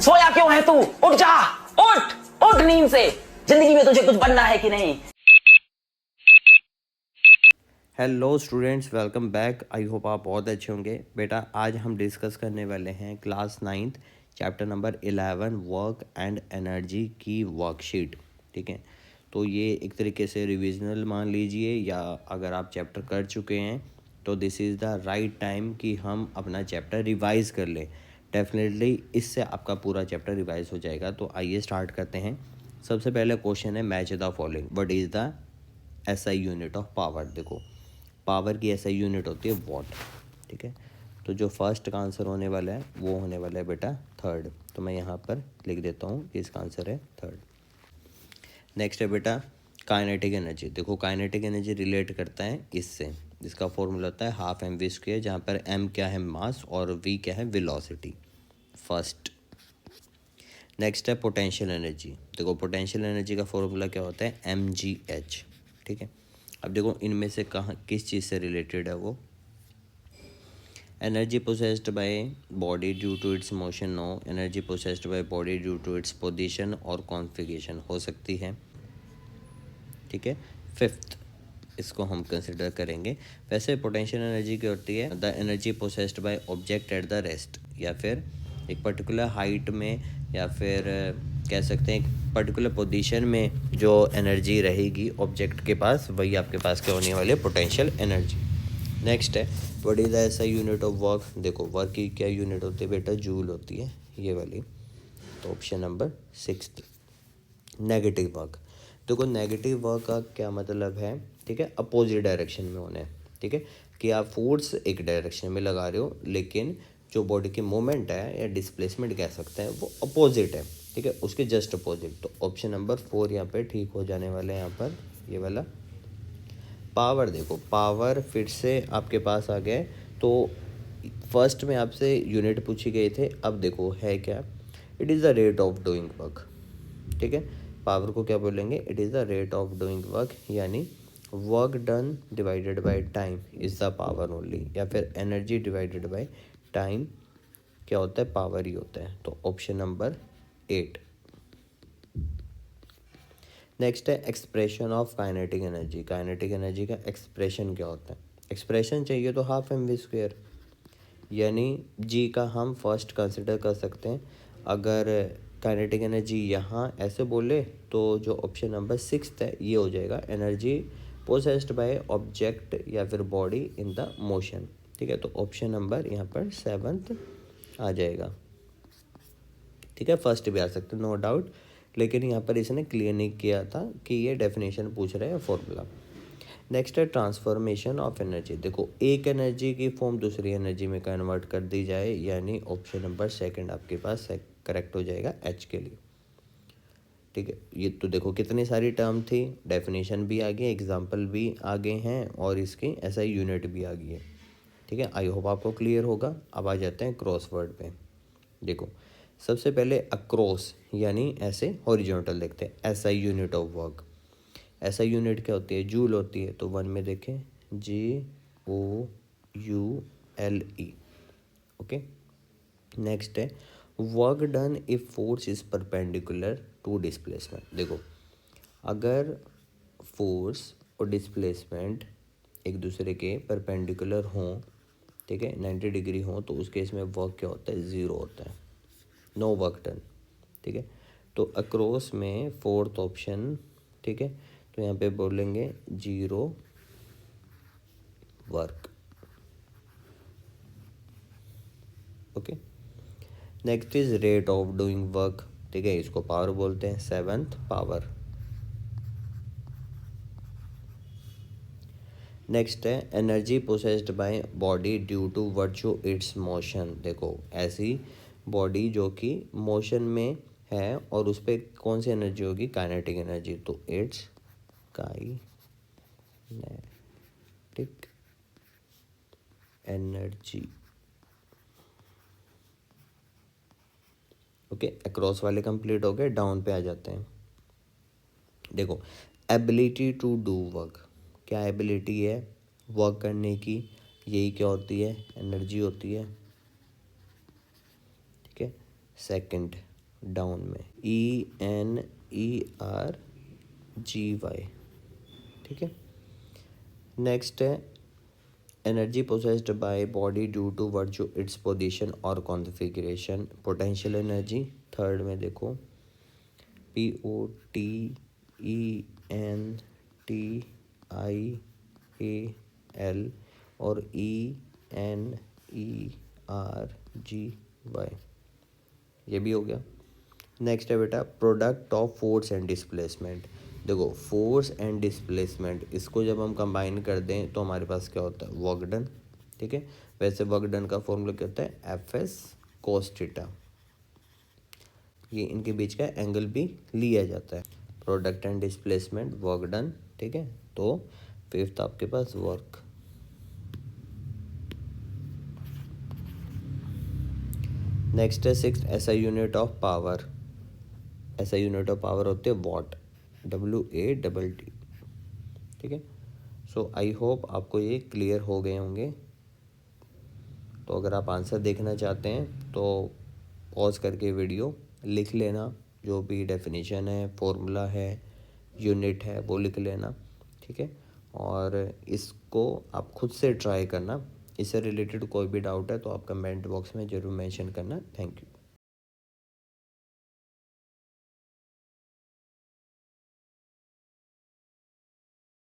सोया क्यों है तू? उठ जा, उठ उठ नींद से। जिंदगी में तुझे कुछ बनना है कि नहीं? Hello students, welcome back. I hope आप बहुत अच्छे होंगे। बेटा आज हम डिस्कस करने वाले हैं class 9th chapter number 11 work and energy की वर्कशीट। ठीक है, तो ये एक तरीके से रिविजनल मान लीजिए, या अगर आप चैप्टर कर चुके हैं तो this is the right time कि हम अपना चैप्टर रिवाइज़ कर लें। डेफिनेटली इससे आपका पूरा चैप्टर रिवाइज हो जाएगा। तो आइए स्टार्ट करते हैं। सबसे पहले क्वेश्चन है match the following. What is the SI unit of power. देखो, पावर की एसआई यूनिट होती है वॉट। ठीक है, तो जो फर्स्ट का आंसर होने वाला है वो होने वाला है बेटा थर्ड। तो मैं यहाँ पर लिख देता हूँ कि इसका आंसर है थर्ड। नेक्स्ट है बेटा काइनेटिक एनर्जी। देखो, काइनेटिक एनर्जी रिलेट करता है इससे, जिसका फॉर्मूला होता है हाफ एम वी स्क्वेयर, जहाँ पर एम क्या है मास और वी क्या है वेलोसिटी। फर्स्ट। नेक्स्ट है पोटेंशियल एनर्जी। देखो, पोटेंशियल एनर्जी का फॉर्मूला क्या होता है एम जी एच। ठीक है, अब देखो इनमें से कहाँ किस चीज़ से रिलेटेड है वो। Energy possessed by body due to its motion, no. Energy possessed by body due to its position और कॉन्फ़िगरेशन हो सकती है। ठीक है, फिफ्थ इसको हम कंसिडर करेंगे। वैसे पोटेंशियल एनर्जी क्या होती है, the energy possessed by object at the rest, या फिर एक पर्टिकुलर हाइट में, या फिर कह सकते हैं एक पर्टिकुलर पोजीशन में जो एनर्जी रहेगी ऑब्जेक्ट के पास, वही आपके पास क्या होने वाली है पोटेंशियल एनर्जी। नेक्स्ट है व्हाट इज द ऐसा यूनिट ऑफ वर्क। देखो, वर्क की क्या यूनिट होती है बेटा, जूल होती है ये वाली। तो ऑप्शन नंबर 6 नेगेटिव वर्क। देखो, नेगेटिव वर्क का क्या मतलब है, ठीक है, अपोजिट डायरेक्शन में होना है। ठीक है, कि आप फोर्स एक डायरेक्शन में लगा रहे हो, लेकिन जो बॉडी की मूवमेंट है या डिस्प्लेसमेंट कह सकते हैं वो अपोजिट है। ठीक है, उसके जस्ट अपोजिट। तो ऑप्शन नंबर 4 यहाँ पे ठीक हो जाने वाले हैं यहाँ पर ये वाला। पावर, देखो पावर फिर से आपके पास आ गया। तो फर्स्ट में आपसे यूनिट पूछी गई थे, अब देखो है क्या, it is the rate of doing work. ठीक है, पावर को क्या बोलेंगे, it is the rate of doing work, यानी work done divided by time is the power only, या फिर एनर्जी डिवाइडेड बाय टाइम क्या होता है, पावर ही होता है। तो ऑप्शन नंबर 8। नेक्स्ट है expression of kinetic energy. Kinetic energy का एक्सप्रेशन क्या होता है, एक्सप्रेशन चाहिए तो हाफ एम वी स्क्वेयर, यानी जी का हम फर्स्ट कंसिडर कर सकते हैं। अगर काइनेटिक एनर्जी यहाँ ऐसे बोले तो जो ऑप्शन नंबर 6 है ये हो जाएगा एनर्जी पोसेस्ड बाय ऑब्जेक्ट या फिर बॉडी इन द मोशन। ठीक है, तो ऑप्शन नंबर यहाँ पर 7 आ जाएगा। ठीक है, फर्स्ट भी आ सकते नो डाउट, लेकिन यहाँ पर इसने क्लियर नहीं किया था कि ये डेफिनेशन पूछ रहे हैं फॉर्मूला। नेक्स्ट है ट्रांसफॉर्मेशन ऑफ एनर्जी। देखो, एक एनर्जी की फॉर्म दूसरी एनर्जी में कन्वर्ट कर दी जाए, यानी ऑप्शन नंबर 2 आपके पास करेक्ट हो जाएगा एच के लिए। ठीक है, ये तो देखो कितनी सारी टर्म थी, डेफिनेशन भी आ गई, एग्जाम्पल भी आ गए हैं, और इसकी ऐसा यूनिट भी आ गई है। ठीक है, आई होप आपको क्लियर होगा। अब आ जाते हैं क्रॉसवर्ड पे। देखो, सबसे पहले अक्रॉस यानी ऐसे हॉरिजॉन्टल देखते हैं, ऐसा यूनिट ऑफ वर्क। ऐसा यूनिट क्या होती है, जूल होती है। तो 1 में देखें JOULE। ओके, नेक्स्ट है work done if force is perpendicular to displacement. देखो, अगर फोर्स और डिस्प्लेसमेंट एक दूसरे के परपेंडिकुलर हों, ठीक है, 90 डिग्री हों, तो उस केस में वर्क क्या होता है, ज़ीरो होता है, नो वर्क डन। ठीक है, तो अक्रॉस में फोर्थ ऑप्शन। ठीक है, तो यहाँ पे बोलेंगे zero work. Okay, next is rate of doing work. ठीक है, इसको पावर बोलते हैं, 7th पावर। नेक्स्ट है energy possessed by body due to virtue its motion. देखो, ऐसी बॉडी जो कि मोशन में है और उस पर कौन सी एनर्जी होगी, काइनेटिक एनर्जी। तो it's kinetic energy. Okay, across वाले कंप्लीट हो गए, डाउन पे आ जाते हैं। देखो, एबिलिटी टू डू वर्क, क्या एबिलिटी है वर्क करने की, यही क्या होती है, एनर्जी होती है। ठीक है, सेकंड डाउन में ENERGY, ठीक है। नेक्स्ट है energy possessed by body due to virtue its position और कॉन्फ़िगरेशन, पोटेंशियल एनर्जी। थर्ड में देखो POTENTIAL और ENERGY, ये भी हो गया। नेक्स्ट है बेटा product of force and displacement. देखो फोर्स एंड डिस्प्लेसमेंट, इसको जब हम कंबाइन कर दें तो हमारे पास क्या होता है, वर्क डन, ठीक है। वैसे वर्क डन का फॉर्मूला क्या होता है, FS cos थीटा। ये इनके बीच का एंगल भी लिया जाता है। Product and displacement, work done, ठीक है। तो फिफ्थ आपके पास वर्क। नेक्स्ट है sixth SI unit of power. SI unit of power होते हैं वॉट, WATT, ठीक है। सो आई होप आपको ये क्लियर हो गए होंगे। तो अगर आप आंसर देखना चाहते हैं तो पॉज करके वीडियो लिख लेना, जो भी डेफिनेशन है, फॉर्मूला है, यूनिट है, वो लिख लेना, ठीक है। और इसको आप खुद से ट्राई करना। इससे रिलेटेड कोई भी डाउट है तो आप कमेंट बॉक्स में ज़रूर मेंशन करना। Thank you.